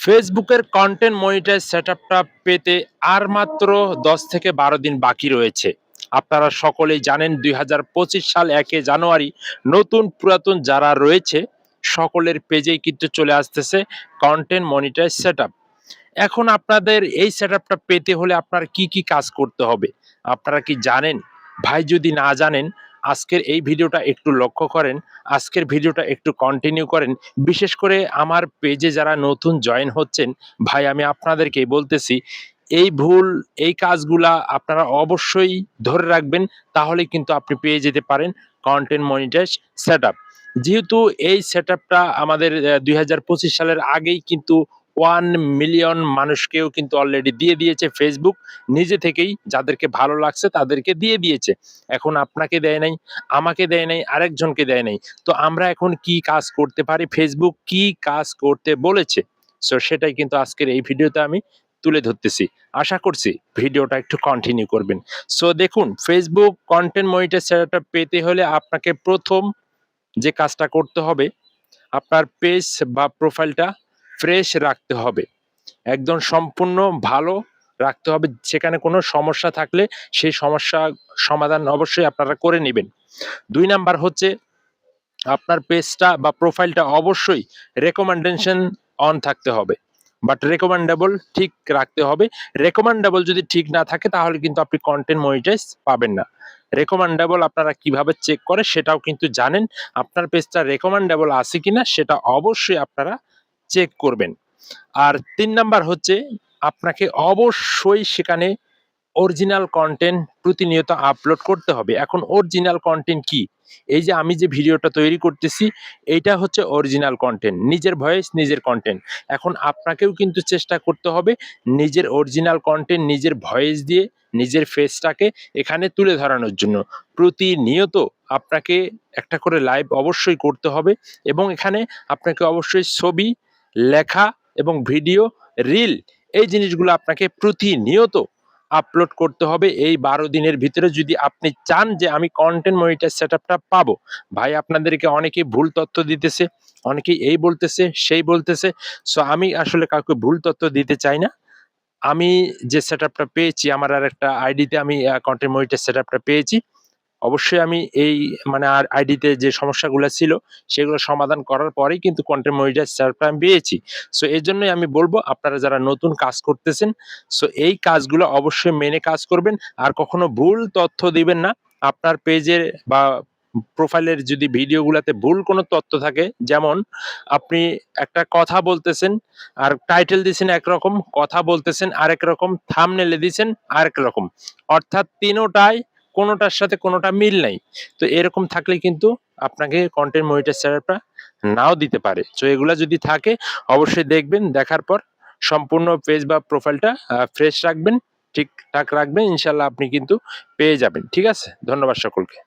ফেসবুকের content monetize সেটআপটা পেতে আর মাত্র ১০ থেকে ১২ দিন বাকি রয়েছে। আপনারা সকলেই জানেন ২০২৫ সাল ১ জানুয়ারি নতুন পুরাতন যারা রয়েছে সকলের পেজেই কিন্তু চলে আসতেছে কন্টেন্ট মনিটাইজ সেটআপ। এখন আপনাদের এই সেটআপটা পেতে হলে আপনার কি কাজ করতে হবে? আপনারা কি জানেন? ভাই যদি না জানেন, আজকের এই ভিডিওটা একটু লক্ষ্য করেন, আজকের ভিডিওটা একটু কন্টিনিউ করেন। বিশেষ করে আমার পেজে যারা নতুন জয়েন হচ্ছেন, ভাই আমি আপনাদেরকেই বলতেছি, এই কাজগুলা আপনারা অবশ্যই ধরে রাখবেন। তাহলে কিন্তু আপনি পেয়ে যেতে পারেন কনটেন্ট মনিটাইজ সেটআপ। যেহেতু এই সেটআপটা আমাদের ২০২৫ সালের আগেই কিন্তু 1 মিলিয়ন মানুষকেও কিন্তু অলরেডি দিয়ে দিয়েছে ফেসবুক নিজে থেকেই, যাদেরকে ভালো লাগছে তাদেরকে দিয়ে দিয়েছে। এখন আপনাকে দেয় নাই, আমাকে দেয় নাই, আরেকজনকে দেয় নাই। তো আমরা এখন কি কাজ করতে পারি? ফেসবুক কি কাজ করতে বলেছে? সো সেটাই কিন্তু আজকের এই ভিডিওতে আমি তুলে ধরতেছি। আশা করছি ভিডিওটা একটু কন্টিনিউ করবেন। সো দেখুন, ফেসবুক কনটেন্ট মনিটাইজ সেটআপটা পেতে হলে আপনাকে ১ম যে কাজটা করতে হবে, আপনার পেজ বা প্রোফাইলটা ফ্রেশ রাখতে হবে। একদম সম্পূর্ণ ভালো রাখতে হবে। সেখানে কোনো সমস্যা থাকলে সেই সমস্যা সমাধান অবশ্যই আপনারা করে নিবেন। ২ নাম্বার হচ্ছে, আপনার পেজটা বা প্রোফাইলটা অবশ্যই রেকমেন্ডেশন অন থাকতে হবে। বাট রেকমেন্ডেবল ঠিক রাখতে হবে। রেকমেন্ডেবল যদি ঠিক না থাকে তাহলে কিন্তু আপনি কনটেন্ট মনিটাইজ পাবেন না। রেকমেন্ডেবল আপনারা কিভাবে চেক করে সেটাও কিন্তু জানেন। আপনার পেজটা রেকমেন্ডেবল আছে কিনা সেটা অবশ্যই আপনারা চেক করবেন। আর ৩ নাম্বার হচ্ছে, আপনাকে অবশ্যই সেখানে অরিজিনাল কনটেন্ট প্রতিনিয়ত আপলোড করতে হবে। এখন অরিজিনাল কনটেন্ট কি? এই যে আমি যে ভিডিওটা তৈরি করতেছি, এইটা হচ্ছে অরিজিনাল কনটেন্ট। নিজের ভয়েস, নিজের কনটেন্ট। এখন আপনাকেও কিন্তু চেষ্টা করতে হবে নিজের অরিজিনাল কনটেন্ট নিজের ভয়েস দিয়ে নিজের ফেসটাকে এখানে তুলে ধরানোর জন্য। প্রতিনিয়ত আপনাকে একটা করে লাইভ অবশ্যই করতে হবে এবং এখানে আপনাকে অবশ্যই ছবি, লেখা এবং ভিডিও, রিল এই জিনিসগুলো আপনাকে প্রতিনিয়ত আপলোড করতে হবে এই ১২ দিনের ভিতরে, যদি আপনি চান যে আমি কনটেন্ট মনিটাইজ সেটআপটা পাবো। ভাই আপনাদেরকে অনেকেই ভুল তথ্য দিতেছে, অনেকেই এই বলতেছে, সেই বলতেছে। সো আমি আসলে কাউকে ভুল তথ্য দিতে চাই না। আমি যে সেটআপটা পেয়েছি আমার আরেকটা আইডিতে আমি কনটেন্ট মনিটাইজ সেটআপটা পেয়েছি। অবশ্যই আমি এই মানে আইডিতে যে সমস্যাগুলা ছিল সেগুলো সমাধান করার পরেই কিন্তু কনটেন্ট মনিটাইজ সেটআপটা আমি পেয়েছি। সো এজন্যই আমি বলব, আপনারা যারা নতুন কাজ করতেছেন, সো এই কাজগুলো অবশ্যই মেনে কাজ করবেন। আর কখনো ভুল তথ্য দিবেন না। আপনার পেজের বা প্রোফাইলের যদি ভিডিওগুলাতে ভুল কোনো তথ্য থাকে, যেমন আপনি একটা কথা বলতেছেন আর টাইটেল দিছেন একরকম, কথা বলতেছেন আরেক রকম, থাম্বনেইলে দিছেন আরেক রকম। অর্থাৎ তিনোটাই কোনোটার সাথে কোনোটা মিল নাই। তো এরকম থাকলে কিন্তু আপনাকে কনটেন্ট মনিটাইজ সেটআপটা নাও দিতে পারে। সো এগুলা যদি থাকে অবশ্যই দেখবেন, দেখার পর সম্পূর্ণ পেজ বা প্রোফাইলটা ফ্রেশ রাখবেন, ঠিকঠাক রাখবেন। ইনশাআল্লাহ আপনি কিন্তু পেয়ে যাবেন। ঠিক আছে? ধন্যবাদ সকলকে।